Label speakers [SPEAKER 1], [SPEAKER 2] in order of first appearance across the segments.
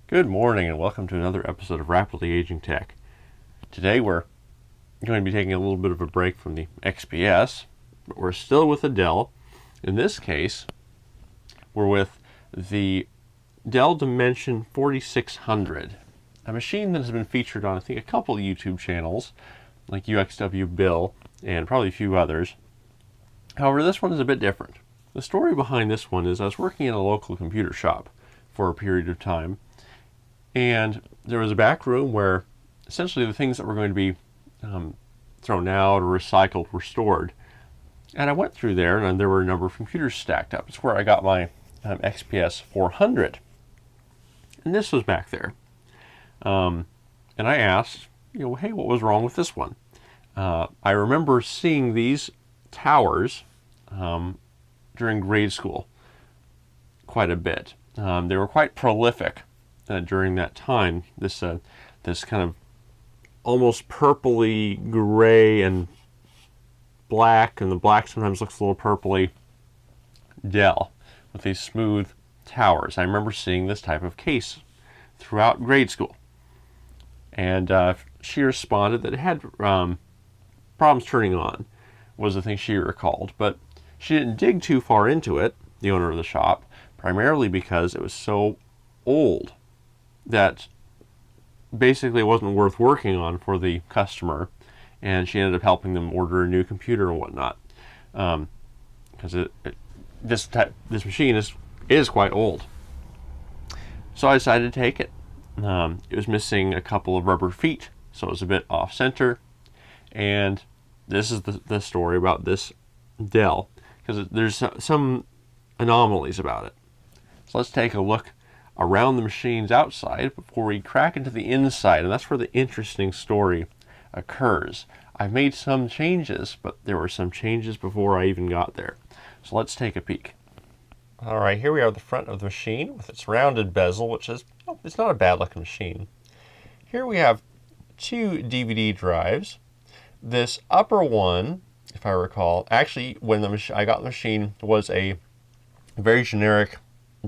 [SPEAKER 1] Good morning and welcome to another episode of Rapidly Aging Tech. Today we're going to be taking a little bit of a break from the XPS, but we're still with the Dell. In this case, we're with the Dell Dimension 4600, a machine that has been featured on I think a couple of YouTube channels like UXW Bill and probably a few others. However, this one is a bit different. The story behind this one is I was working in a local computer shop for a period of time, and there was a back room where essentially the things that were going to be thrown out or recycled were stored. And I went through there, and there were a number of computers stacked up. It's where I got my XPS 400. And this was back there. And I asked, hey, what was wrong with this one? I remember seeing these towers during grade school quite a bit. They were quite prolific during that time. This kind of almost purpley gray and black, and the black sometimes looks a little purpley Dell with these smooth towers. I remember seeing this type of case throughout grade school, and she responded that it had problems turning on was the thing she recalled, but she didn't dig too far into it, the owner of the shop, primarily because it was so old that basically it wasn't worth working on for the customer, and she ended up helping them order a new computer and whatnot, because this machine is quite old. So I decided to take it. It was missing a couple of rubber feet, so it was a bit off center, and this is the story about this Dell, because there's some anomalies about it. So let's take a look around the machines outside before we crack into the inside, and that's where the interesting story occurs. I've made some changes, but there were some changes before I even got there. So let's take a peek. All right, here we are at the front of the machine with its rounded bezel, which is, it's not a bad looking machine. Here we have two DVD drives. This upper one, if I recall, actually when I got the machine, was a very generic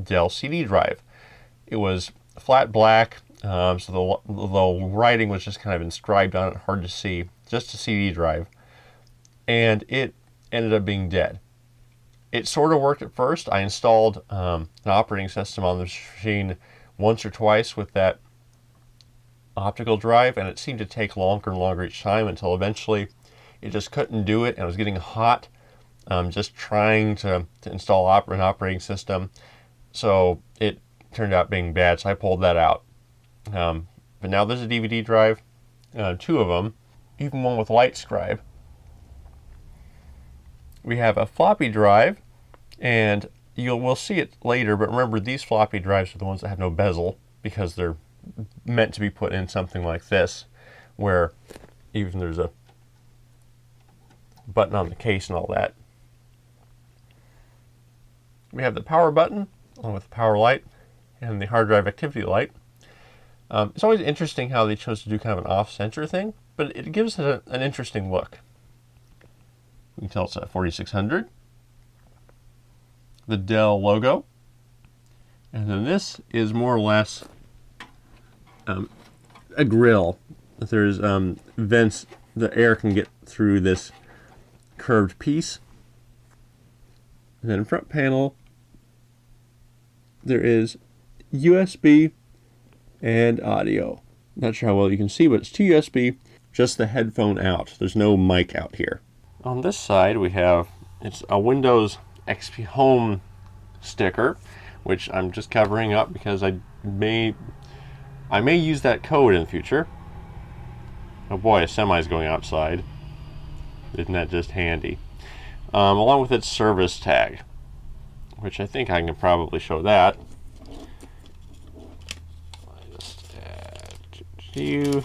[SPEAKER 1] Dell CD drive. It was flat black, so the writing was just kind of inscribed on it, hard to see, just a CD drive, and it ended up being dead. It sort of worked at first. I installed an operating system on the machine once or twice with that optical drive, and it seemed to take longer and longer each time until eventually it just couldn't do it, and it was getting hot just trying to install an operating system. So it turned out being bad, so I pulled that out. But now there's a DVD drive, two of them, even one with light scribe. We have a floppy drive, and we'll see it later, but remember these floppy drives are the ones that have no bezel because they're meant to be put in something like this, where even there's a button on the case and all that. We have the power button along with the power light and the hard drive activity light. It's always interesting how they chose to do kind of an off-center thing, but it gives it an interesting look. We can tell it's a 4600. The Dell logo. And then this is more or less a grill. There's vents, the air can get through this curved piece. And then front panel, there is USB and audio. Not sure how well you can see, but it's two USB, just the headphone out. There's no mic out here. On this side we have, it's a Windows XP Home sticker, which I'm just covering up because I may use that code in the future. Oh boy, a semi's going outside. Isn't that just handy? Along with its service tag, which I think I can probably show that. So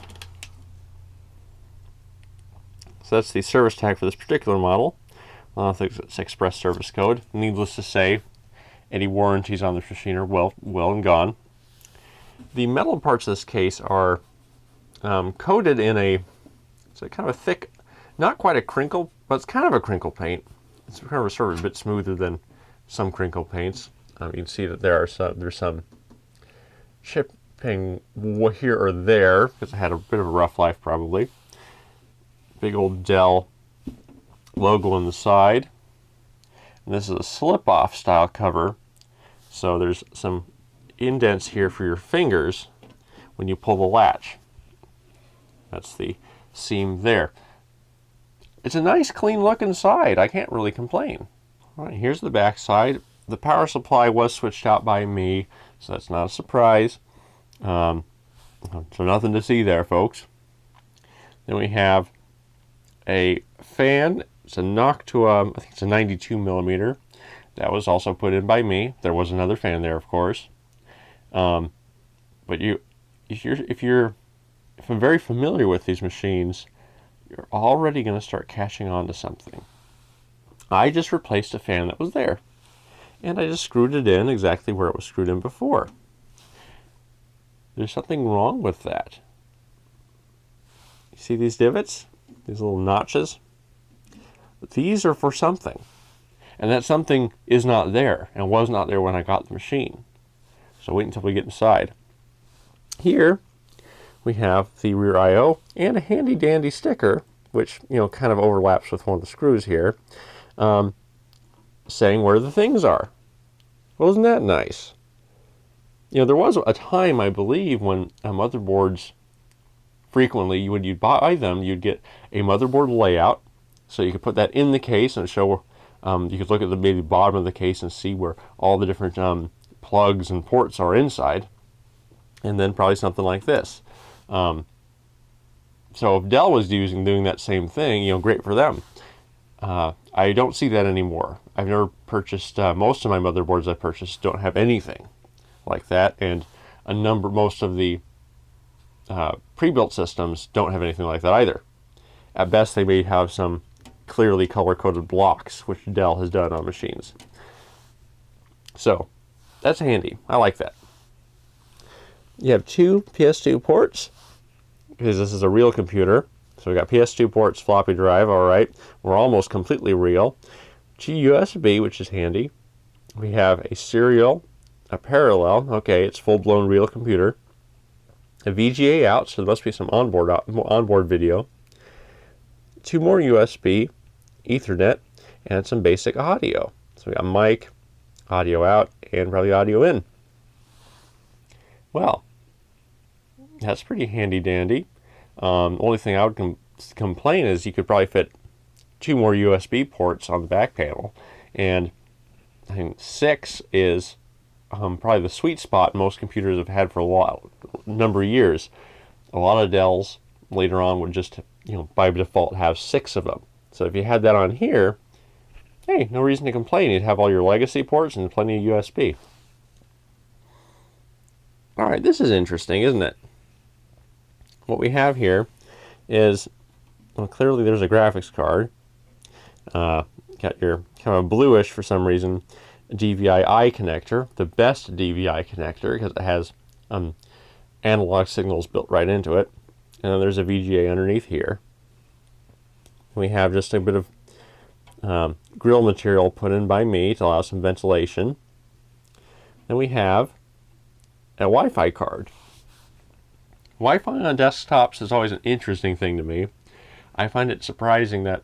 [SPEAKER 1] that's the service tag for this particular model. I think it's express service code. Needless to say, any warranties on this machine are well and gone. The metal parts of this case are coated in it's a kind of a thick, not quite a crinkle, but it's kind of a crinkle paint. It's kind of sort of a bit smoother than some crinkle paints. You can see that there's some chipping here or there because it had a bit of a rough life probably. Big old Dell logo on the side. And this is a slip-off style cover, so there's some indents here for your fingers when you pull the latch. That's the seam there. It's a nice clean look inside. I can't really complain. All right, here's the back side. The power supply was switched out by me, so that's not a surprise. So nothing to see there, folks. Then we have a fan. It's a Noctua, I think it's a 92 millimeter. That was also put in by me. There was another fan there, of course. But if I'm very familiar with these machines, you're already going to start catching on to something. I just replaced a fan that was there, and I just screwed it in exactly where it was screwed in before. There's something wrong with that. You see these divots? These little notches? These are for something. And that something is not there, and was not there when I got the machine. So wait until we get inside. Here, we have the rear I/O and a handy dandy sticker, which kind of overlaps with one of the screws here, saying where the things are. Well, isn't that nice? There was a time, I believe, when motherboards frequently, when you'd buy them, you'd get a motherboard layout, so you could put that in the case and show. You could look at the maybe bottom of the case and see where all the different plugs and ports are inside, and then probably something like this. So if Dell was doing that same thing, great for them. I don't see that anymore. I've never purchased, most of my motherboards I purchased don't have anything like that, and most of the pre-built systems don't have anything like that either. At best, they may have some clearly color-coded blocks, which Dell has done on machines. So that's handy. I like that. You have two PS2 ports, because this is a real computer. So we got PS2 ports, floppy drive, all right. We're almost completely real. Two USB, which is handy. We have a serial, a parallel. Okay, it's full-blown real computer. A VGA out, so there must be some onboard video. Two more USB, Ethernet, and some basic audio. So we got mic, audio out, and probably audio in. Well, that's pretty handy dandy. Only thing I would complain is you could probably fit two more USB ports on the back panel, and I think 6 is probably the sweet spot most computers have had for a number of years. A lot of Dells later on would just by default have 6 of them. So if you had that on here, hey, no reason to complain. You'd have all your legacy ports and plenty of USB. All right, this is interesting, isn't it? What we have here is, well, clearly there's a graphics card. Got your kind of bluish, for some reason, DVI-I connector, the best DVI connector because it has analog signals built right into it. And then there's a VGA underneath here. We have just a bit of grill material put in by me to allow some ventilation. Then we have a Wi-Fi card. Wi-Fi on desktops is always an interesting thing to me. I find it surprising that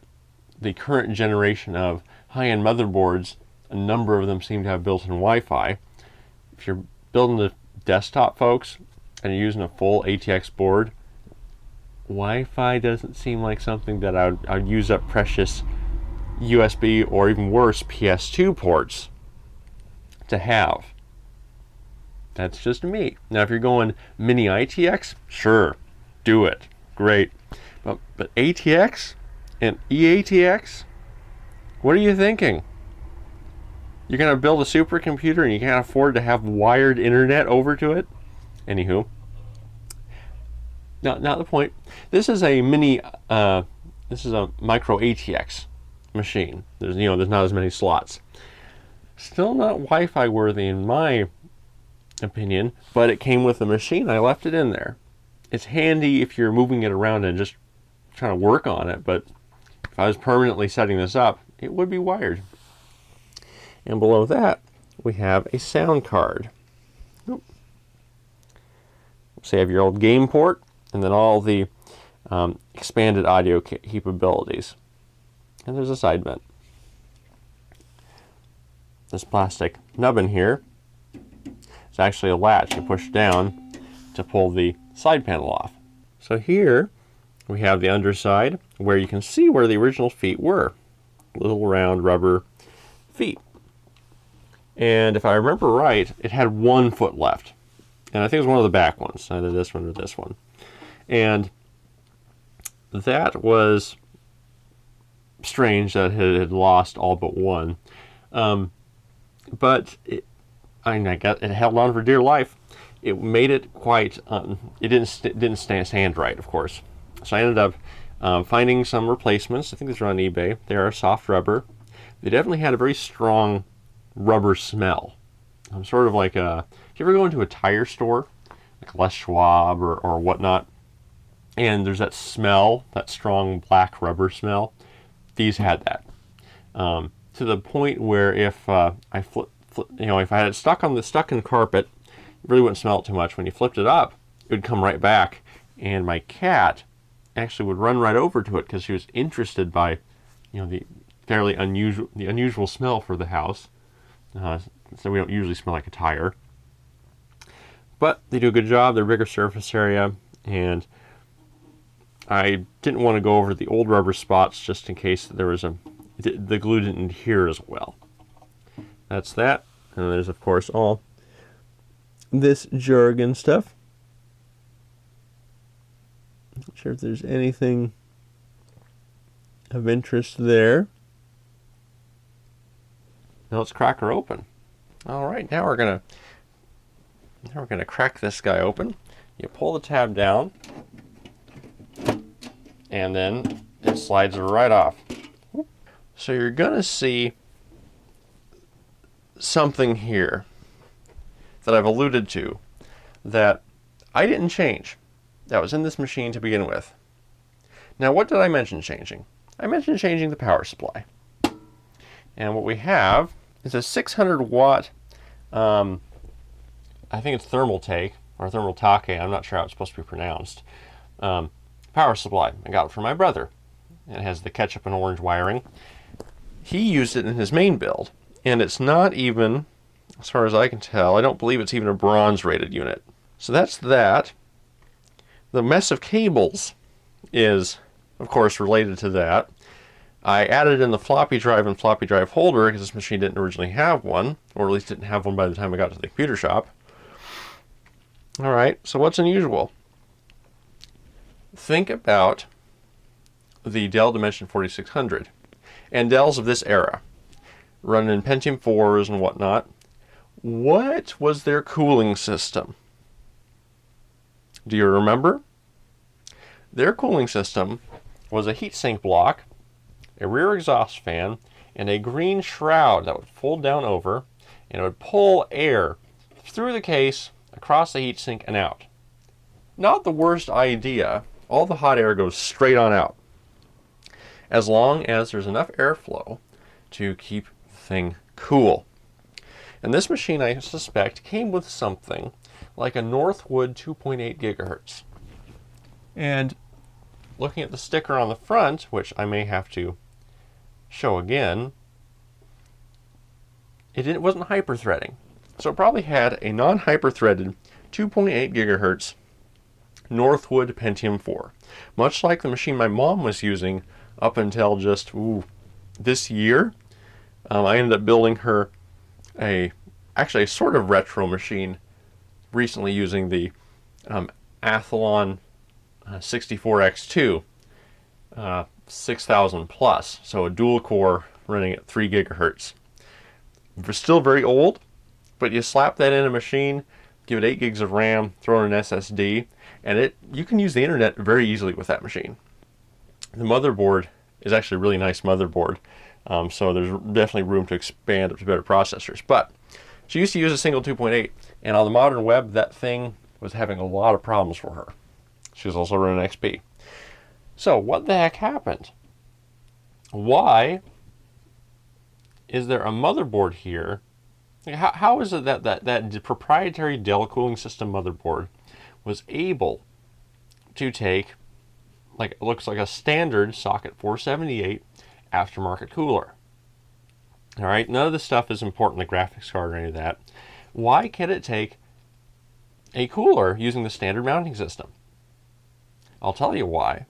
[SPEAKER 1] the current generation of high-end motherboards, a number of them seem to have built-in Wi-Fi. If you're building a desktop, folks, and you're using a full ATX board, Wi-Fi doesn't seem like something that I'd use up precious USB or even worse PS2 ports to have. That's just me. Now if you're going mini ITX, sure, do it. Great. But ATX and eATX? What are you thinking? You're going to build a supercomputer and you can't afford to have wired internet over to it? Anywho. Not the point. This is a this is a micro ATX machine. There's not as many slots. Still not Wi-Fi worthy in my opinion, but it came with the machine. I left it in there. it's handy if you're moving it around and just trying to work on it, but if I was permanently setting this up, it would be wired. And below that, we have a sound card. So you have your old game port, and then all the expanded audio capabilities. And there's a side vent. This plastic nubbin here is actually a latch you push down to pull the side panel off. So here we have the underside where you can see where the original feet were. Little round rubber feet. And if I remember right, it had 1 foot left. And I think it was one of the back ones, either this one or this one. And that was strange that it had lost all but one. But it held on for dear life. It made it quite, it didn't stand right, of course. So I ended up finding some replacements. I think these are on eBay. They are soft rubber. They definitely had a very strong rubber smell. Sort of like if you ever go into a tire store, like Les Schwab or whatnot, and there's that smell, that strong black rubber smell. These had that. To the point where if I if I had it stuck in carpet, it really wouldn't smell it too much. When you flipped it up, it would come right back, and my cat actually would run right over to it because she was interested by, the fairly unusual smell for the house. So we don't usually smell like a tire, but they do a good job. They're bigger surface area, and I didn't want to go over the old rubber spots just in case there was the glue didn't adhere as well. That's that. And there's, of course, all this jargon stuff. Not sure if there's anything of interest there. Now let's crack her open. All right, now we're gonna crack this guy open. You pull the tab down, and then it slides right off. So you're gonna see something here that I've alluded to that I didn't change. That was in this machine to begin with. Now, what did I mention changing? I mentioned changing the power supply. And what we have is a 600 watt, I think it's thermal take, or thermal take, I'm not sure how it's supposed to be pronounced, power supply. I got it from my brother. It has the ketchup and orange wiring. He used it in his main build, and it's not even, as far as I can tell, I don't believe it's even a bronze rated unit. So that's that. The mess of cables is, of course, related to that. I added in the floppy drive and floppy drive holder because this machine didn't originally have one, or at least didn't have one by the time I got to the computer shop. All right, so what's unusual? Think about the Dell Dimension 4600 and Dells of this era, running Pentium 4s and whatnot. What was their cooling system? Do you remember? Their cooling system was a heatsink block, a rear exhaust fan, and a green shroud that would fold down over, and it would pull air through the case, across the heatsink, and out. Not the worst idea. All the hot air goes straight on out, as long as there's enough airflow to keep the thing cool. And this machine, I suspect, came with something like a Northwood 2.8 gigahertz. And looking at the sticker on the front, which I may have to show again, it wasn't hyper-threading. So it probably had a non-hyper-threaded 2.8 gigahertz Northwood Pentium 4. Much like the machine my mom was using up until just this year. I ended up building her actually a sort of retro machine recently using the Athlon 64X2 6000 plus, so a dual core running at 3 gigahertz. We're still very old, but you slap that in a machine, give it 8 gigs of RAM, throw in an SSD, and you can use the internet very easily with that machine. The motherboard is actually a really nice motherboard, so there's definitely room to expand up to better processors. But she used to use a single 2.8, and on the modern web, that thing was having a lot of problems for her. She was also running XP. So what the heck happened? Why is there a motherboard here? How is it that proprietary Dell cooling system motherboard was able to take, like, it looks like a standard socket 478 aftermarket cooler? All right, none of this stuff is important, the graphics card or any of that. Why can't it take a cooler using the standard mounting system? I'll tell you why.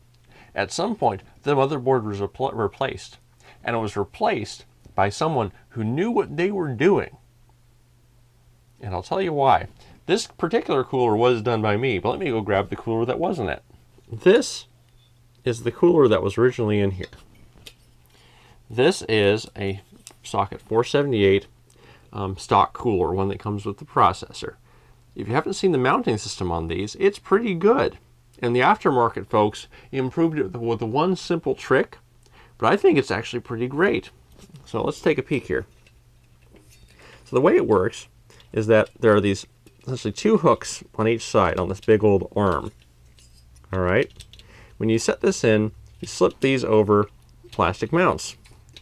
[SPEAKER 1] At some point, the motherboard was replaced, and it was replaced by someone who knew what they were doing. And I'll tell you why. This particular cooler was done by me, but let me go grab the cooler that wasn't it. This is the cooler that was originally in here. This is a socket 478 stock cooler, one that comes with the processor. If you haven't seen the mounting system on these, it's pretty good. And the aftermarket folks improved it with one simple trick, but I think it's actually pretty great. So let's take a peek here. So the way it works is that there are these essentially two hooks on each side on this big old arm. All right. When you set this in, you slip these over plastic mounts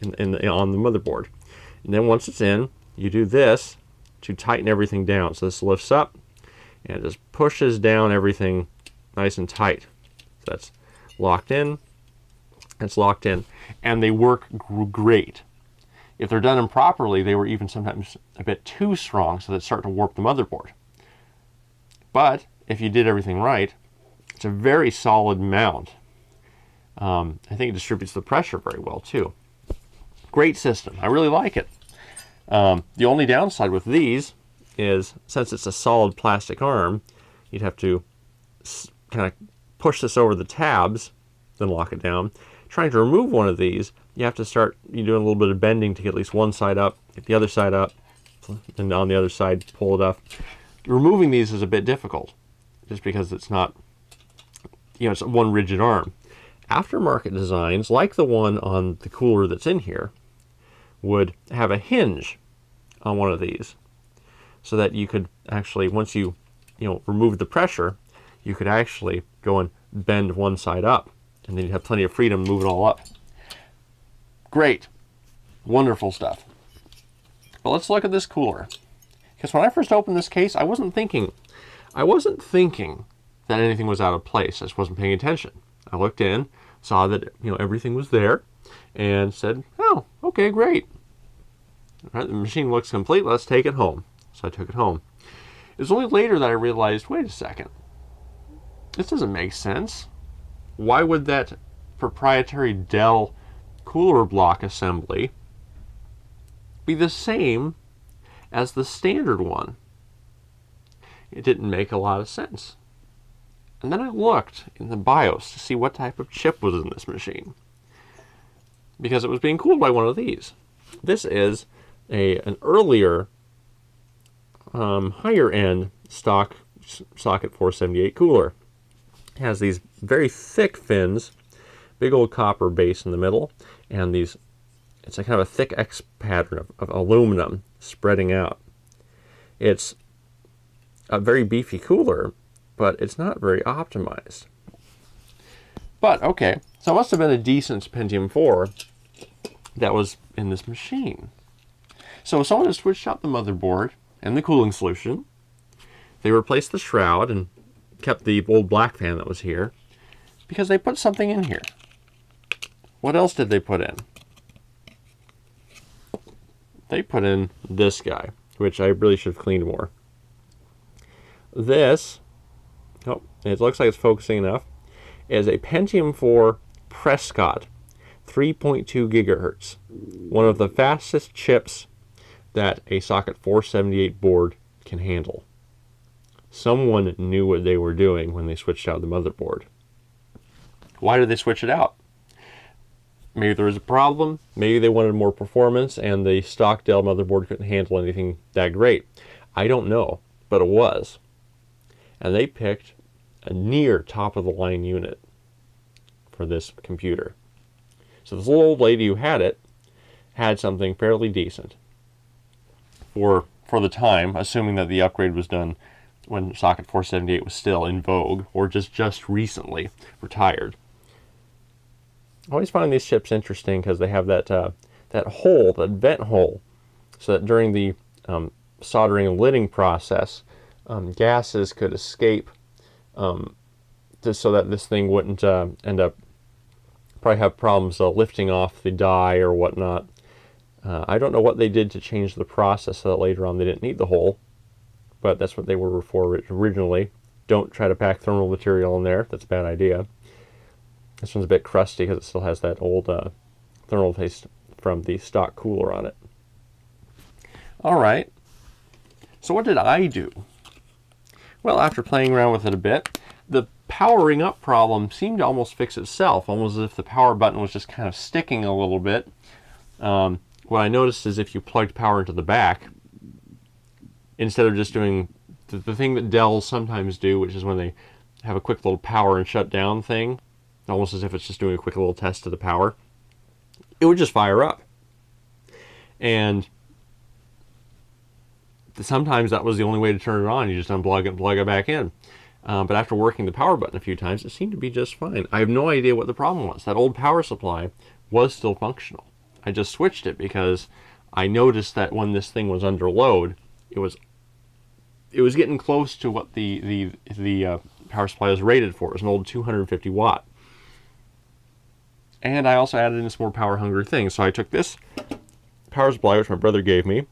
[SPEAKER 1] on the motherboard. And then once it's in, you do this to tighten everything down. So this lifts up and it just pushes down everything nice and tight. So that's locked in. It's locked in. And they work great. If they're done improperly, they were even sometimes a bit too strong, so they start to warp the motherboard. But if you did everything right, it's a very solid mount. I think it distributes the pressure very well too. Great system. I really like it. The only downside with these is, since it's a solid plastic arm, you'd have to kind of push this over the tabs, then lock it down. Trying to remove one of these, you have to start doing a little bit of bending to get at least one side up, get the other side up, and on the other side pull it up. Removing these is a bit difficult, just because it's not, it's one rigid arm. Aftermarket designs, like the one on the cooler that's in here, would have a hinge on one of these, so that you could actually, once you remove the pressure, you could actually go and bend one side up, and then you'd have plenty of freedom to move it all up. Great. Wonderful stuff. But let's look at this cooler. Because when I first opened this case, I wasn't thinking that anything was out of place. I just wasn't paying attention. I looked in, saw that everything was there, and said, oh, okay, great. All right, the machine looks complete. Let's take it home. So I took it home. It was only later that I realized, wait a second. This doesn't make sense. Why would that proprietary Dell cooler block assembly be the same as the standard one? It didn't make a lot of sense. And then I looked in the BIOS to see what type of chip was in this machine, because it was being cooled by one of these. This is an earlier, higher end stock socket 478 cooler. It has these very thick fins, big old copper base in the middle, and it's a kind of a thick X pattern of aluminum spreading out. It's a very beefy cooler, but it's not very optimized. But okay, so it must have been a decent Pentium 4 that was in this machine. So someone has switched out the motherboard and the cooling solution. They replaced the shroud and kept the old black fan that was here, because they put something in here. What else did they put in? They put in this guy, which I really should have cleaned more. This, it looks like it's focusing enough, is a Pentium 4 Prescott 3.2 gigahertz, one of the fastest chips that a socket 478 board can handle. Someone knew what they were doing when they switched out the motherboard. Why did they switch it out? Maybe there was a problem, maybe they wanted more performance and the stock Dell motherboard couldn't handle anything that great. I don't know, but it was. And they picked a near top of the line unit for this computer. So this little old lady who had it had something fairly decent for the time, assuming that the upgrade was done when socket 478 was still in vogue, or just recently retired. I always find these chips interesting because they have that hole, that vent hole, so that during the soldering and lidding process, gases could escape, so that this thing wouldn't end up probably have problems lifting off the die or whatnot. I don't know what they did to change the process so that later on they didn't need the hole, but that's what they were for originally. Don't try to pack thermal material in there. That's a bad idea. This one's a bit crusty because it still has that old thermal paste from the stock cooler on it. All right. So what did I do? Well, after playing around with it a bit, the powering up problem seemed to almost fix itself, almost as if the power button was just kind of sticking a little bit. What I noticed is if you plugged power into the back, instead of just doing the thing that Dell sometimes do, which is when they have a quick little power and shut down thing, almost as if it's just doing a quick little test of the power, it would just fire up. And sometimes that was the only way to turn it on. You just unplug it and plug it back in. But after working the power button a few times, it seemed to be just fine. I have no idea what the problem was. That old power supply was still functional. I just switched it because I noticed that when this thing was under load, it was getting close to what the power supply was rated for. It was an old 250 watt. And I also added in some more power hungry things. So I took this power supply, which my brother gave me,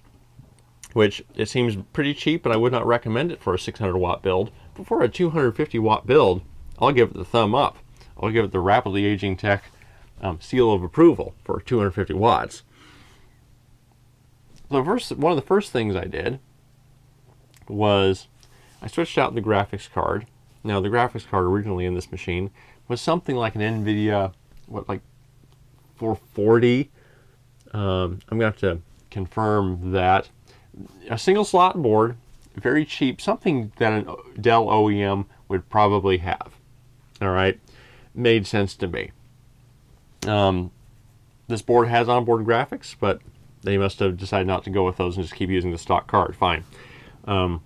[SPEAKER 1] which it seems pretty cheap, but I would not recommend it for a 600 watt build. But for a 250 watt build, I'll give it the thumb up. I'll give it the Rapidly Aging Tech seal of approval for 250 watts. So one of the first things I did was I switched out the graphics card. Now, the graphics card originally in this machine was something like an NVIDIA, like 440. I'm going to have to confirm that. A single slot board, very cheap, something that a Dell OEM would probably have. All right, made sense to me. This board has onboard graphics, but they must have decided not to go with those and just keep using the stock card. Fine. I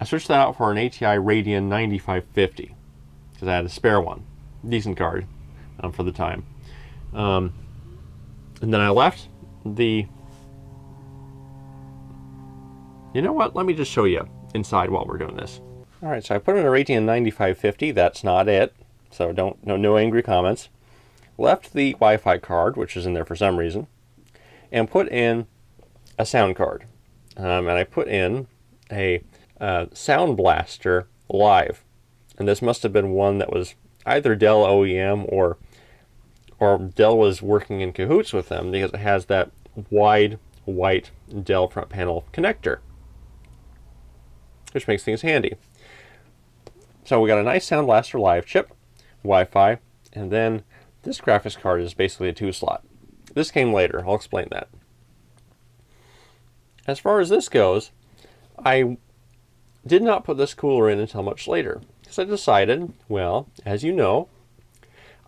[SPEAKER 1] switched that out for an ATI Radeon 9550 because I had a spare one, decent card for the time. And then I left the. You know what? Let me just show you inside while we're doing this. All right, so I put in a Radeon 9550. That's not it, so no angry comments. Left the Wi-Fi card, which is in there for some reason, and put in a sound card. And I put in a Sound Blaster Live, and this must have been one that was either Dell OEM or Dell was working in cahoots with them because it has that wide white Dell front panel connector, which makes things handy. So we got a nice Sound Blaster Live chip, Wi-Fi, and then this graphics card is basically a 2-slot. This came later. I'll explain that. As far as this goes, I did not put this cooler in until much later because I decided, well, as you know,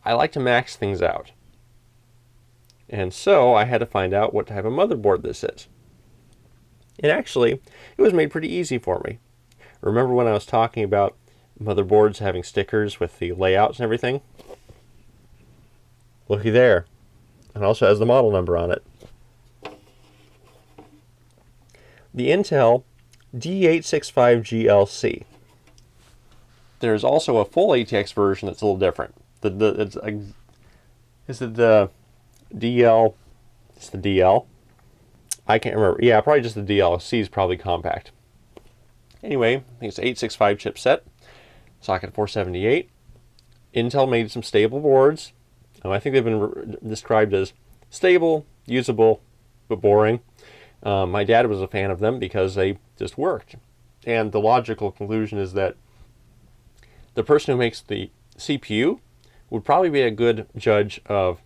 [SPEAKER 1] I like to max things out. And so I had to find out what type of motherboard this is. And actually, it was made pretty easy for me. Remember when I was talking about motherboards having stickers with the layouts and everything? Looky there. It also has the model number on it. The Intel D865GLC. There's also a full ATX version that's a little different. Is it the DL? It's the DL. I can't remember. Yeah, probably just the DL. C is probably compact. Anyway, I think it's 865 chipset, socket 478. Intel made some stable boards. I think they've been described as stable, usable, but boring. My dad was a fan of them because they just worked. And the logical conclusion is that the person who makes the CPU would probably be a good judge of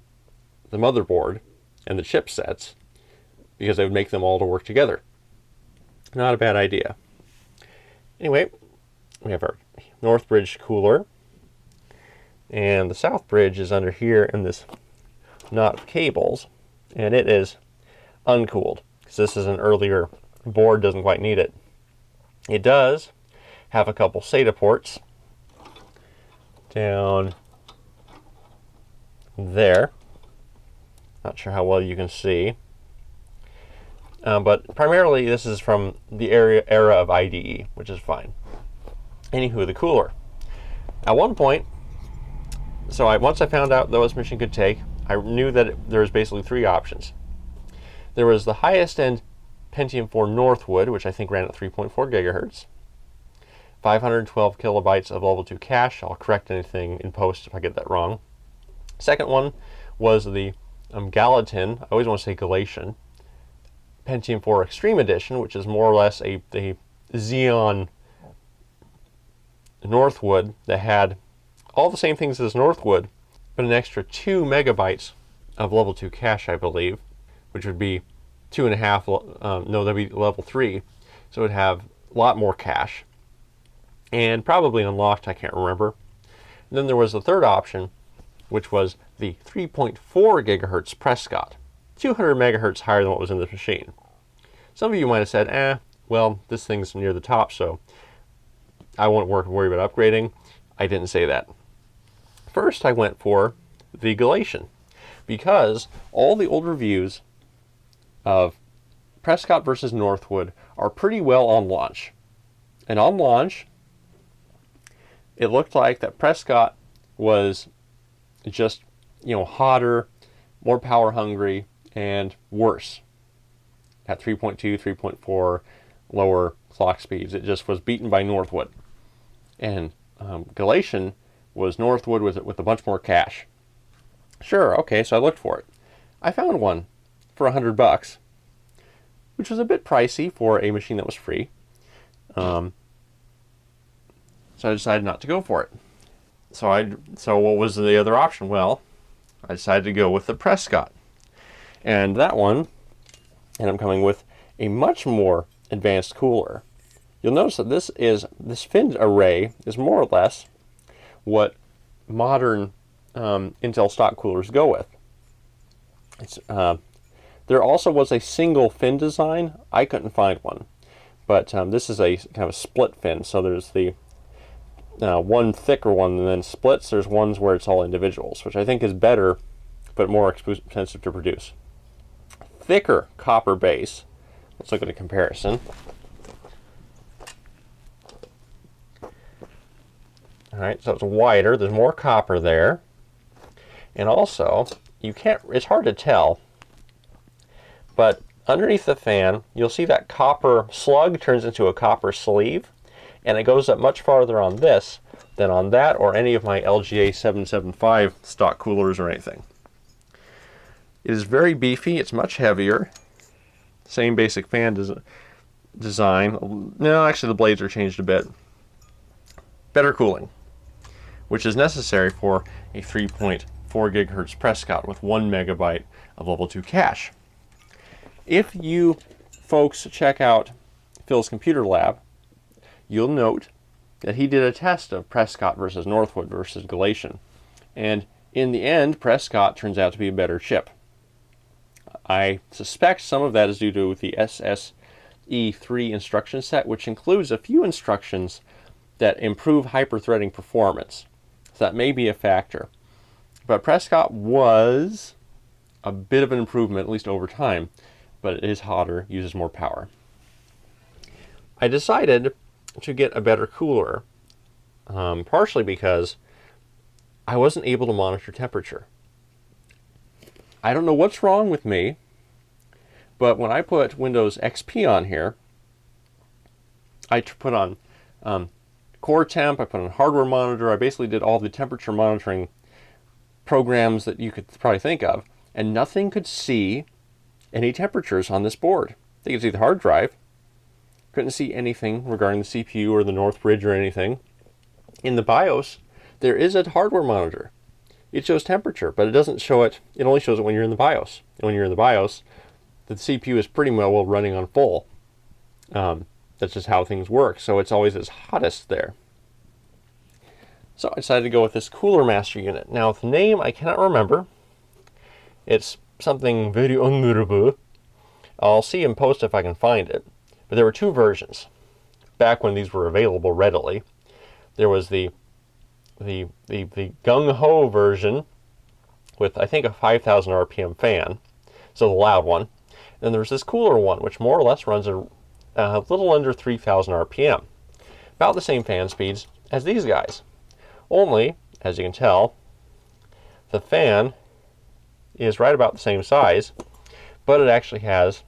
[SPEAKER 1] the motherboard and the chipsets because they would make them all to work together. Not a bad idea. Anyway, we have our North Bridge cooler. And the South Bridge is under here in this knot of cables. And it is uncooled because this is an earlier board, doesn't quite need it. It does, have a couple SATA ports down there. Not sure how well you can see. But primarily this is from the era of IDE, which is fine. Anywho, the cooler. At one point, once I found out that this machine could take, I knew that there was basically three options. There was the highest end Pentium 4 Northwood, which I think ran at 3.4 gigahertz. 512 kilobytes of level 2 cache. I'll correct anything in post if I get that wrong. Second one was the Gallatin, I always want to say Galatian, Pentium 4 Extreme Edition, which is more or less a Xeon Northwood that had all the same things as Northwood, but an extra 2 megabytes of level 2 cache, I believe, which would be 2.5, no, that'd be level 3, so it would have a lot more cache, and probably unlocked, I can't remember. And then there was the third option, which was the 3.4 gigahertz Prescott, 200 megahertz higher than what was in this machine. Some of you might have said, well, this thing's near the top, so I won't worry about upgrading. I didn't say that. First, I went for the Galatian, because all the old reviews of Prescott versus Northwood are pretty well on launch. And on launch, it looked like that Prescott was just, hotter, more power hungry, and worse. At 3.2, 3.4, lower clock speeds, it just was beaten by Northwood. And Galatian was Northwood with a bunch more cache. Sure, okay, so I looked for it. I found one for $100, which was a bit pricey for a machine that was free. So I decided not to go for it. So what was the other option? Well, I decided to go with the Prescott. And that one, and I'm coming with a much more advanced cooler. You'll notice that this fin array is more or less what modern Intel stock coolers go with. There also was a single fin design. I couldn't find one, but this is a kind of a split fin. So there's the one thicker one and then splits. There's ones where it's all individuals, which I think is better, but more expensive to produce. Thicker copper base. Let's look at a comparison. All right, so it's wider. There's more copper there, and also it's hard to tell, but underneath the fan, you'll see that copper slug turns into a copper sleeve, and it goes up much farther on this than on that or any of my LGA 775 stock coolers or anything. It is very beefy. It's much heavier. Same basic fan design. No, actually the blades are changed a bit. Better cooling, which is necessary for a 3.4 gigahertz Prescott with 1 megabyte of level 2 cache. If you folks check out Phil's Computer Lab, you'll note that he did a test of Prescott versus Northwood versus Galatian. And in the end, Prescott turns out to be a better chip. I suspect some of that is due to the SSE3 instruction set, which includes a few instructions that improve hyper-threading performance. So that may be a factor. But Prescott was a bit of an improvement, at least over time, but it is hotter, uses more power. I decided to get a better cooler, partially because I wasn't able to monitor temperature. I don't know what's wrong with me, but when I put Windows XP on here, I put on core temp, I put on hardware monitor, I basically did all the temperature monitoring programs that you could probably think of, and nothing could see any temperatures on this board. They could see the hard drive, couldn't see anything regarding the CPU or the North Bridge or anything. In the BIOS, there is a hardware monitor. It shows temperature, but it doesn't show it. It only shows it when you're in the BIOS. And when you're in the BIOS, the CPU is pretty well running on full. That's just how things work. So it's always its hottest there. So I decided to go with this Cooler Master unit. Now, the name I cannot remember. It's something very honorable. I'll see in post if I can find it. But there were two versions. back when these were available readily. There was the gung-ho version with, I think, a 5,000 RPM fan, so the loud one. And there's this cooler one, which more or less runs a little under 3,000 RPM. About the same fan speeds as these guys. Only, as you can tell, the fan is right about the same size, but it actually has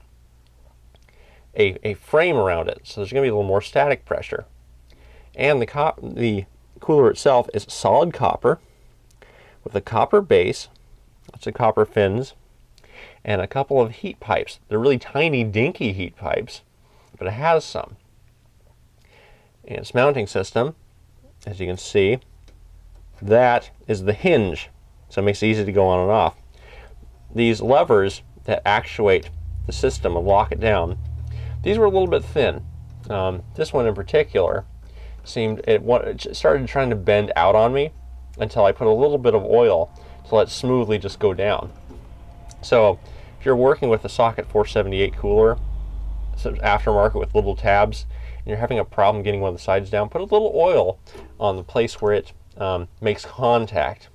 [SPEAKER 1] a frame around it, so there's going to be a little more static pressure. And the cooler itself is solid copper with a copper base, lots of copper fins, and a couple of heat pipes. They're really tiny, dinky heat pipes, but it has some. And its mounting system, as you can see, that is the hinge, so it makes it easy to go on and off. These levers that actuate the system and lock it down, these were a little bit thin. This one in particular it started trying to bend out on me until I put a little bit of oil to let it smoothly just go down. So if you're working with a socket 478 cooler, so aftermarket with little tabs, and you're having a problem getting one of the sides down, put a little oil on the place where it makes contact,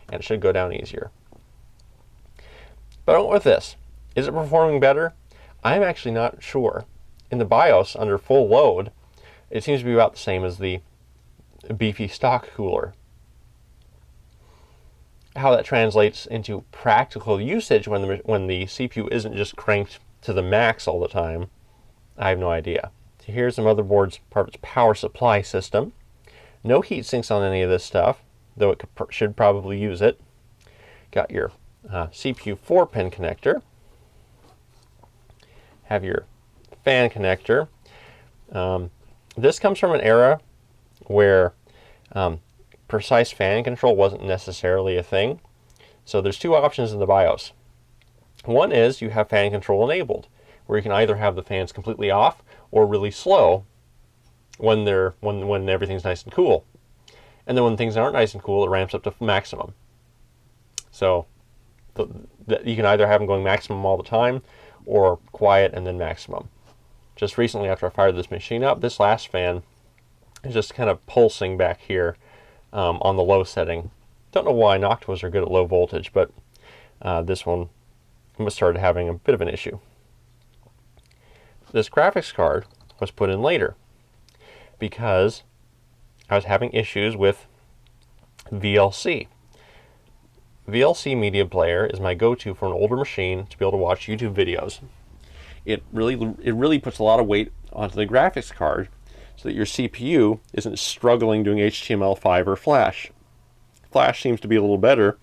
[SPEAKER 1] and it should go down easier. But I went with this. Is it performing better? I'm actually not sure. In the BIOS, under full load, it seems to be about the same as the beefy stock cooler. How that translates into practical usage when the CPU isn't just cranked to the max all the time, I have no idea. So here's the motherboard's part of its power supply system. No heat sinks on any of this stuff, though it should probably use it. Got your CPU 4-pin connector. Have your fan connector. This comes from an era where precise fan control wasn't necessarily a thing. So there's two options in the BIOS. One is you have fan control enabled, where you can either have the fans completely off or really slow when everything's nice and cool. And then when things aren't nice and cool, it ramps up to maximum. So you can either have them going maximum all the time or quiet and then maximum. Just recently, after I fired this machine up, this last fan is just kind of pulsing back here on the low setting. Don't know why. Noctuas are good at low voltage, but this one started having a bit of an issue. This graphics card was put in later because I was having issues with VLC. VLC media player is my go-to for an older machine to be able to watch YouTube videos. It really puts a lot of weight onto the graphics card so that your CPU isn't struggling doing HTML5 or Flash. Flash seems to be a little better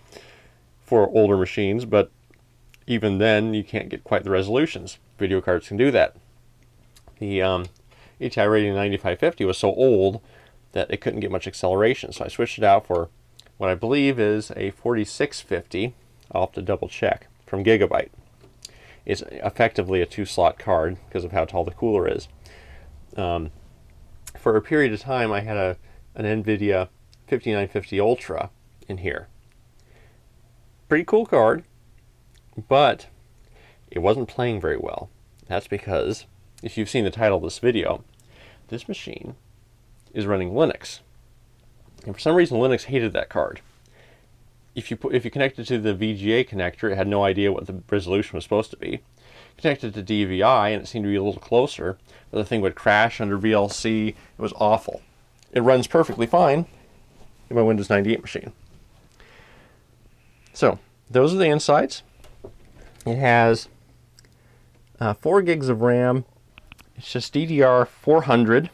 [SPEAKER 1] for older machines, but even then you can't get quite the resolutions. Video cards can do that. The ATI Radeon 9550 was so old that it couldn't get much acceleration, so I switched it out for what I believe is a 4650. I'll have to double check, from Gigabyte. It's effectively a 2-slot card because of how tall the cooler is. For a period of time, I had an NVIDIA 5950 Ultra in here. Pretty cool card, but it wasn't playing very well. That's because, if you've seen the title of this video, this machine is running Linux. And for some reason, Linux hated that card. If you connected it to the VGA connector, it had no idea what the resolution was supposed to be. Connected to DVI, and it seemed to be a little closer, but the thing would crash under VLC. It was awful. It runs perfectly fine in my Windows 98 machine. So, those are the insides. It has 4 gigs of RAM. It's just DDR400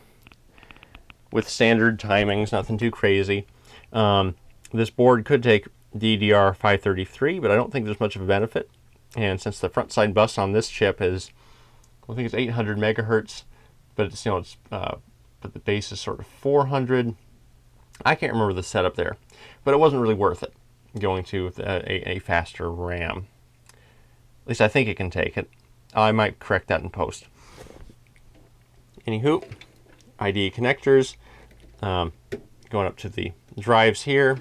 [SPEAKER 1] with standard timings, nothing too crazy. This board could take DDR533, but I don't think there's much of a benefit. And since the front side bus on this chip is, I think it's 800 megahertz, but it's but the base is sort of 400. I can't remember the setup there, but it wasn't really worth it going to a faster RAM. At least I think it can take it. I might correct that in post. Anywho, IDE connectors going up to the drives here.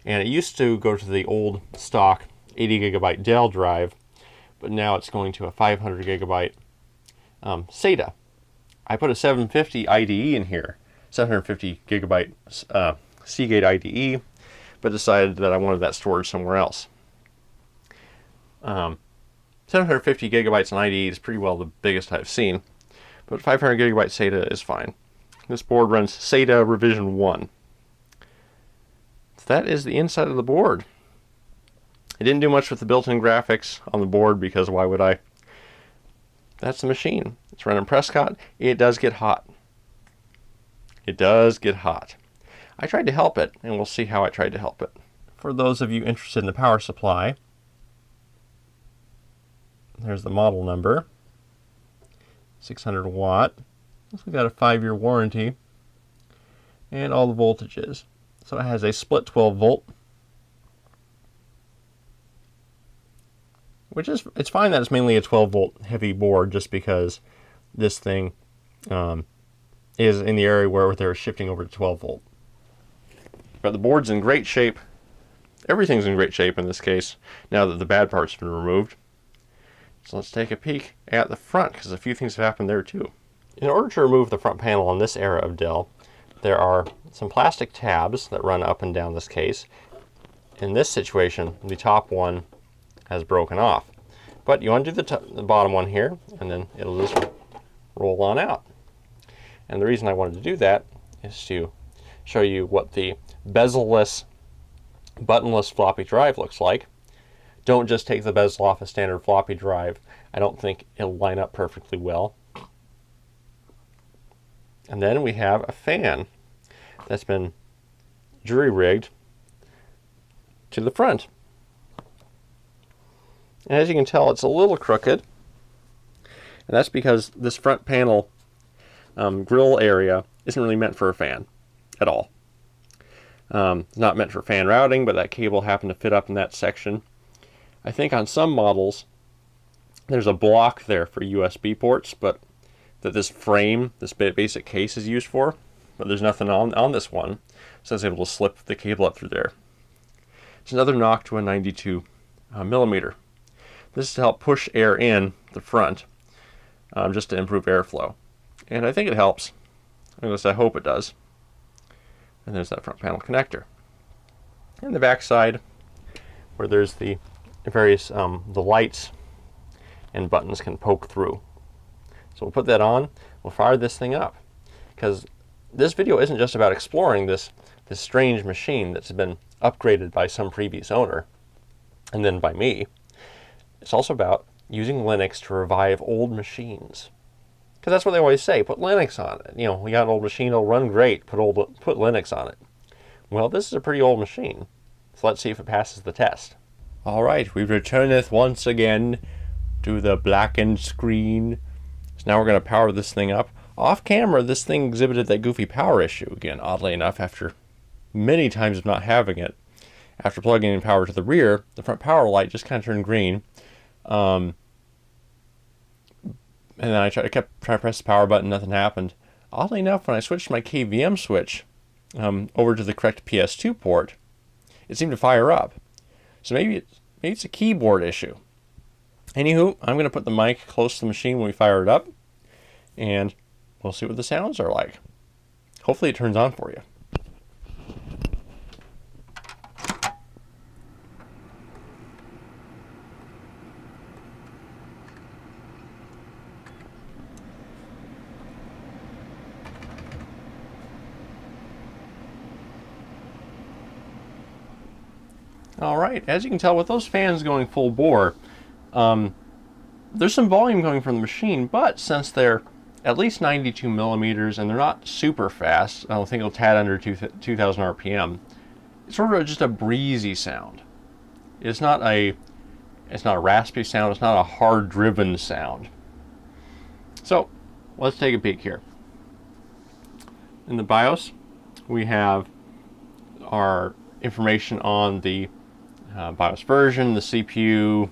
[SPEAKER 1] And it used to go to the old stock 80 gigabyte Dell drive, but now it's going to a 500 gigabyte SATA I put a 750 IDE in here, 750 gigabyte Seagate IDE, but decided that I wanted that storage somewhere else. 750 gigabytes on IDE is pretty well the biggest I've seen, but 500 gigabyte SATA is fine. This board runs SATA revision 1. So that is the inside of the board. I didn't do much with the built-in graphics on the board because why would I? That's the machine. It's running Prescott. It does get hot. It does get hot. I tried to help it, and we'll see how I tried to help it. For those of you interested in the power supply, there's the model number. 600 watt. We got a 5-year warranty. And all the voltages. So it has a split 12 volt. Which is, it's fine that it's mainly a 12 volt heavy board just because this thing is in the area where they're shifting over to 12 volt. But the board's in great shape. Everything's in great shape in this case now that the bad parts have been removed. So let's take a peek at the front because a few things have happened there too. In order to remove the front panel on this era of Dell, there are some plastic tabs that run up and down this case. In this situation, the top one has broken off. But you undo the bottom one here, and then it'll just roll on out. And the reason I wanted to do that is to show you what the bezel-less, buttonless floppy drive looks like. Don't just take the bezel off a standard floppy drive. I don't think it'll line up perfectly well. And then we have a fan that's been jury-rigged to the front. And as you can tell, it's a little crooked. And that's because this front panel grill area isn't really meant for a fan at all. It's not meant for fan routing, but that cable happened to fit up in that section. I think on some models, there's a block there for USB ports, but that this frame, this basic case is used for, but there's nothing on this one, so I was able to slip the cable up through there. It's another knock to a 92 millimeter. This is to help push air in the front, just to improve airflow. And I think it helps. At least I hope it does. And there's that front panel connector. And the back side, where there's the various the lights and buttons can poke through. So we'll put that on. We'll fire this thing up, because this video isn't just about exploring this strange machine that's been upgraded by some previous owner, and then by me. It's also about using Linux to revive old machines. Because that's what they always say, put Linux on it. You know, we got an old machine, it'll run great, put Linux on it. Well, this is a pretty old machine, so let's see if it passes the test. Alright, we returneth once again to the blackened screen. So now we're going to power this thing up. Off camera, this thing exhibited that goofy power issue again, oddly enough, after many times of not having it. After plugging in power to the rear, the front power light just kind of turned green. And then I kept trying to press the power button, nothing happened. Oddly enough, when I switched my KVM switch over to the correct PS2 port, it seemed to fire up. So maybe it's a keyboard issue. Anywho, I'm going to put the mic close to the machine when we fire it up, and we'll see what the sounds are like. Hopefully it turns on for you. Alright, as you can tell with those fans going full bore, there's some volume coming from the machine, but since they're at least 92 millimeters and they're not super fast, I don't think it'll tad under 2000 RPM, it's sort of just a breezy sound. It's not a raspy sound, it's not a hard driven sound. So let's take a peek here. In the BIOS, we have our information on the BIOS version, the CPU,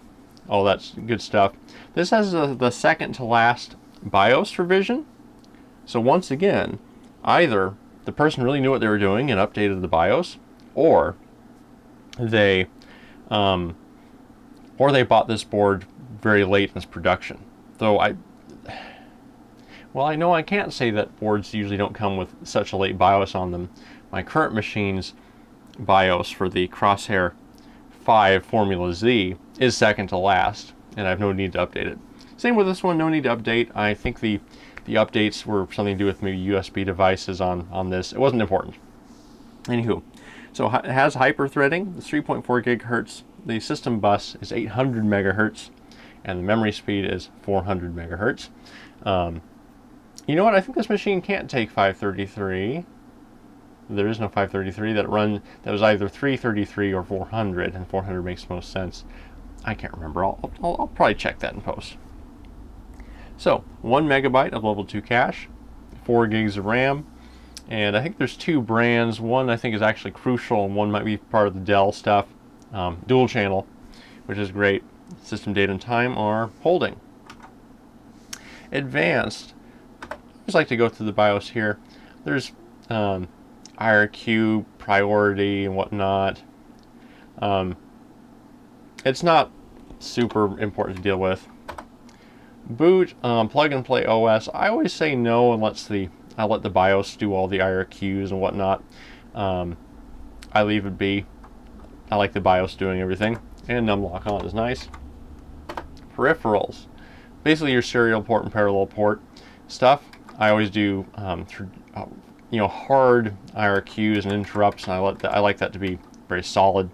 [SPEAKER 1] all that good stuff. This has the second to last BIOS revision. So once again, either the person really knew what they were doing and updated the BIOS, or they bought this board very late in its production. Though Well, I know I can't say that boards usually don't come with such a late BIOS on them. My current machine's BIOS for the Crosshair 5 Formula Z is second to last, and I have no need to update it. Same with this one, no need to update. I think the updates were something to do with maybe USB devices on this. It wasn't important. Anywho, so it has hyper-threading. It's 3.4 gigahertz. The system bus is 800 megahertz, and the memory speed is 400 megahertz. You know what? I think this machine can't take 533. There is no 533 that was either 333 or 400, and 400 makes most sense. I can't remember. I'll probably check that in post. So 1 megabyte of level 2 cache, 4 gigs of RAM, and I think there's two brands. One I think is actually Crucial, and one might be part of the Dell stuff. Dual channel, which is great. System date and time are holding. Advanced. I just like to go through the BIOS here. There's IRQ, priority, and whatnot. It's not super important to deal with. Boot, plug and play OS. I always say no and I let the BIOS do all the IRQs and whatnot. I leave it be. I like the BIOS doing everything. And numlock on is nice. Peripherals. Basically your serial port and parallel port stuff. I always do hard IRQs and interrupts, and I like that to be very solid,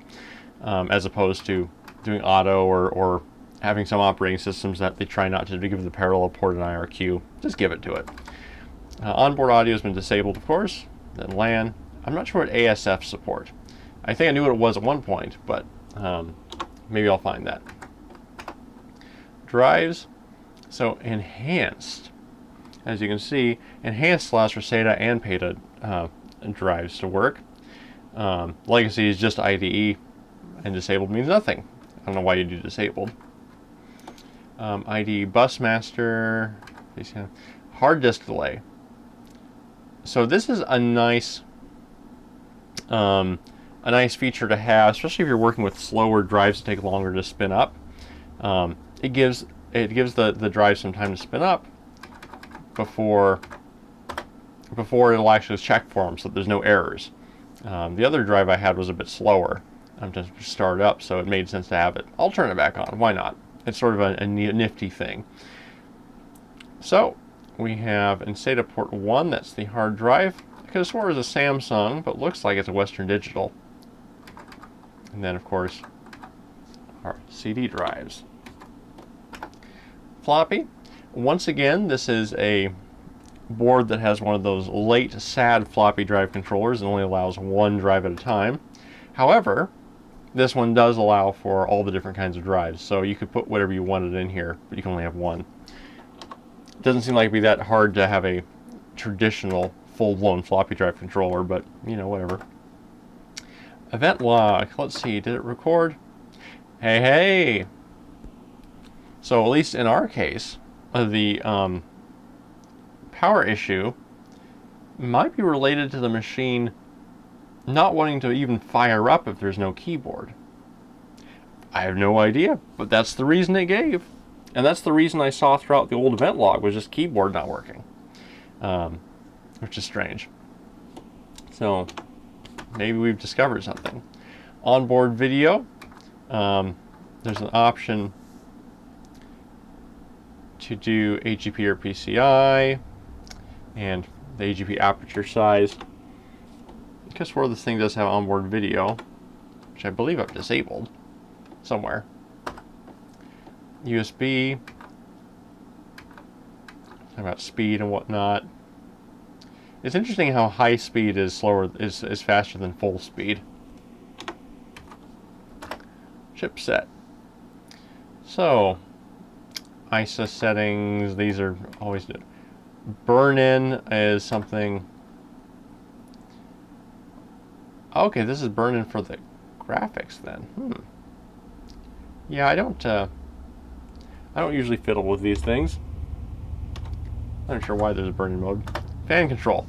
[SPEAKER 1] as opposed to doing auto or having some operating systems that they try not to give the parallel port an IRQ. Just give it to it. Onboard audio has been disabled, of course. Then LAN. I'm not sure what ASF support. I think I knew what it was at one point, but maybe I'll find that. Drives. So enhanced. As you can see, enhanced allows for SATA and PATA drives to work. Legacy is just IDE, and disabled means nothing. I don't know why you do disabled. IDE Busmaster, hard disk delay. So this is a nice feature to have, especially if you're working with slower drives that take longer to spin up. It gives the drive some time to spin up before it'll actually check for them, so that there's no errors. The other drive I had was a bit slower to start up, so it made sense to have it. I'll turn it back on. Why not? It's sort of a nifty thing. So we have in SATA port 1, that's the hard drive. I could have sworn it was a Samsung, but looks like it's a Western Digital. And then, of course, our CD drives. Floppy. Once again, this is a board that has one of those late SAD floppy drive controllers and only allows one drive at a time. However, this one does allow for all the different kinds of drives, so you could put whatever you wanted in here, but you can only have one. It doesn't seem like it'd be that hard to have a traditional full-blown floppy drive controller, but whatever. Event log. Let's see, did it record? Hey! So at least in our case, the power issue might be related to the machine not wanting to even fire up if there's no keyboard. I have no idea, but that's the reason it gave. And that's the reason I saw throughout the old event log, was just keyboard not working. Which is strange. So maybe we've discovered something. Onboard video. There's an option to do AGP or PCI, and the AGP aperture size. I guess where this thing does have onboard video, which I believe I've disabled somewhere. USB. Talking about speed and whatnot. It's interesting how high speed is faster than full speed. Chipset. So, ISA settings, these are always good. Burn-in is something. Okay, this is burn-in for the graphics then. Yeah, I don't usually fiddle with these things. I'm not sure why there's a burn-in mode. Fan control.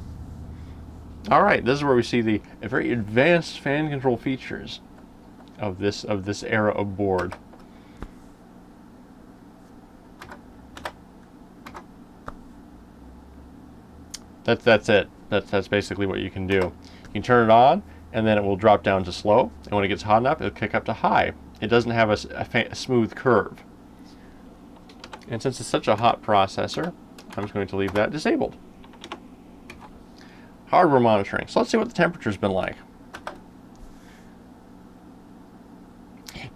[SPEAKER 1] All right, this is where we see the very advanced fan control features of this era of board. That's it. That's basically what you can do. You can turn it on, and then it will drop down to slow, and when it gets hot enough, it'll kick up to high. It doesn't have a smooth curve. And since it's such a hot processor, I'm just going to leave that disabled. Hardware monitoring. So let's see what the temperature's been like.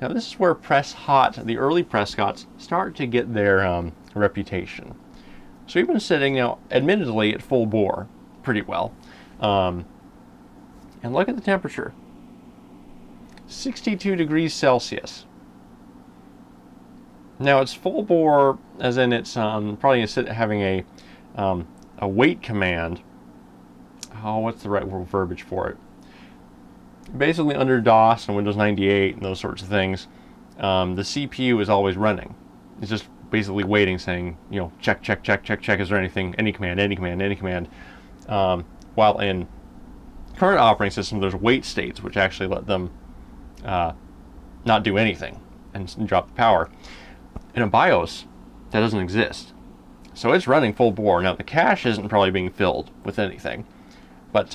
[SPEAKER 1] Now this is where the early Prescotts start to get their reputation. So we've been sitting now, admittedly, at full bore pretty well. And look at the temperature. 62 degrees Celsius. Now it's full bore, as in it's probably having a wait command. Oh, what's the right verbiage for it? Basically, under DOS and Windows 98 and those sorts of things, the CPU is always running. It's just basically waiting, saying, you know, check, check, check, check, check. Is there anything? Any command, any command, any command. While in current operating systems, there's wait states, which actually let them not do anything and drop the power. In a BIOS, that doesn't exist. So it's running full bore. Now, the cache isn't probably being filled with anything. But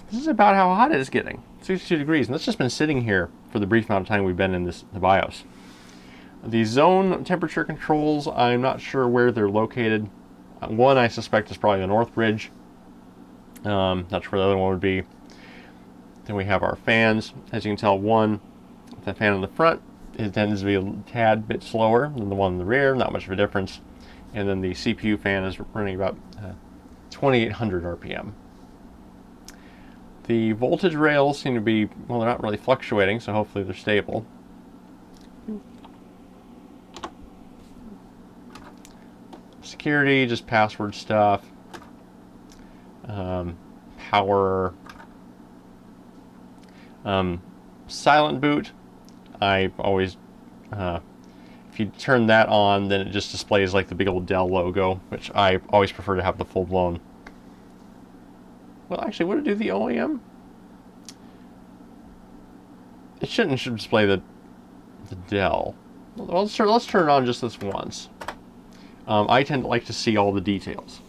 [SPEAKER 1] this is about how hot it is getting. 62 degrees. And that's just been sitting here for the brief amount of time we've been in the BIOS. The zone temperature controls, I'm not sure where they're located. One, I suspect, is probably the North Ridge. Not sure where the other one would be. Then we have our fans. As you can tell, one, the fan in the front, it tends to be a tad bit slower than the one in the rear, not much of a difference. And then the CPU fan is running about 2800 RPM. The voltage rails seem to be, well, they're not really fluctuating, so hopefully they're stable. Security, just password stuff. Power. Silent boot. I always, if you turn that on, then it just displays like the big old Dell logo, which I always prefer to have the full-blown. Well, actually, would it do the OEM? It should display the Dell. Well, let's turn it on just this once. I tend to like to see all the details.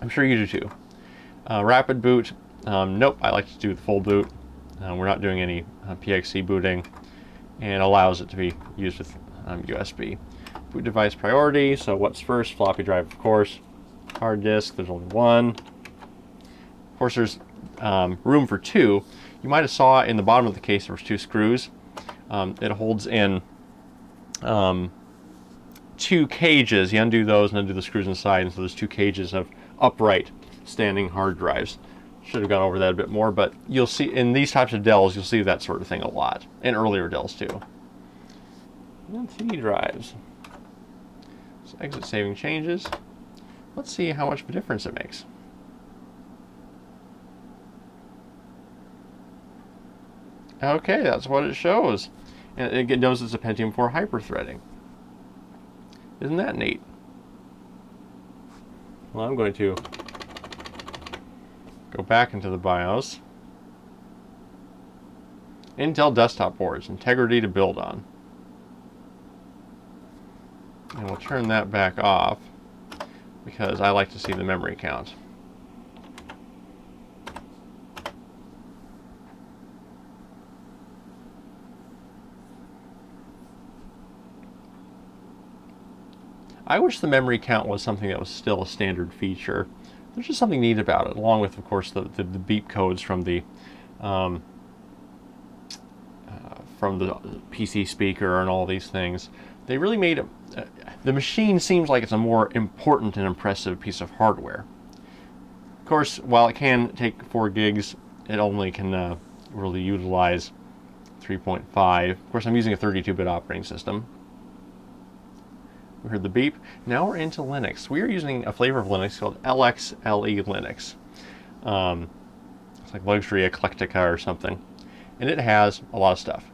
[SPEAKER 1] I'm sure you do too. Rapid boot. Nope, I like to do the full boot. We're not doing any PXE booting, and allows it to be used with USB. Boot device priority. So what's first? Floppy drive, of course. Hard disk. There's only one. Of course, there's room for two. You might have saw in the bottom of the case there was two screws. It holds in two cages. You undo those and undo the screws inside, and so there's two cages of upright standing hard drives. Should have gone over that a bit more, but you'll see in these types of Dells, you'll see that sort of thing a lot, and earlier Dells too. And CD drives. So exit saving changes. Let's see how much of a difference it makes. Okay, that's what it shows. And it knows it's a Pentium 4 hyper-threading. Isn't that neat? Well, I'm going to go back into the BIOS. Intel desktop boards, integrity to build on. And we'll turn that back off because I like to see the memory count. I wish the memory count was something that was still a standard feature. There's just something neat about it, along with, of course, the beep codes from the PC speaker and all these things. They really made the machine seems like it's a more important and impressive piece of hardware. Of course, while it can take 4 gigs, it only can really utilize 3.5. Of course, I'm using a 32-bit operating system. We heard the beep. Now we're into Linux. We are using a flavor of Linux called LXLE Linux. It's like Luxury Eclectica or something. And it has a lot of stuff.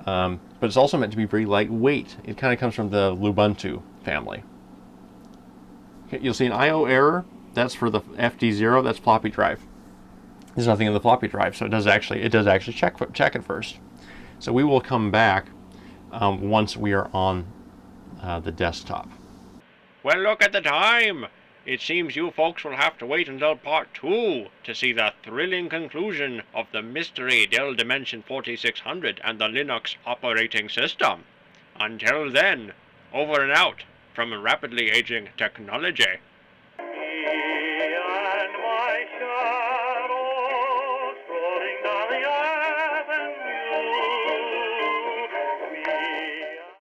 [SPEAKER 1] But it's also meant to be very lightweight. It kind of comes from the Lubuntu family. Okay, you'll see an I/O error. That's for the FD0. That's floppy drive. There's nothing in the floppy drive, so it does actually check it first. So we will come back once we are on the desktop.
[SPEAKER 2] Well, look at the time. It seems you folks will have to wait until part 2 to see the thrilling conclusion of the mystery Dell Dimension 4600 and the Linux operating system. Until then, over and out from Rapidly Aging Technology.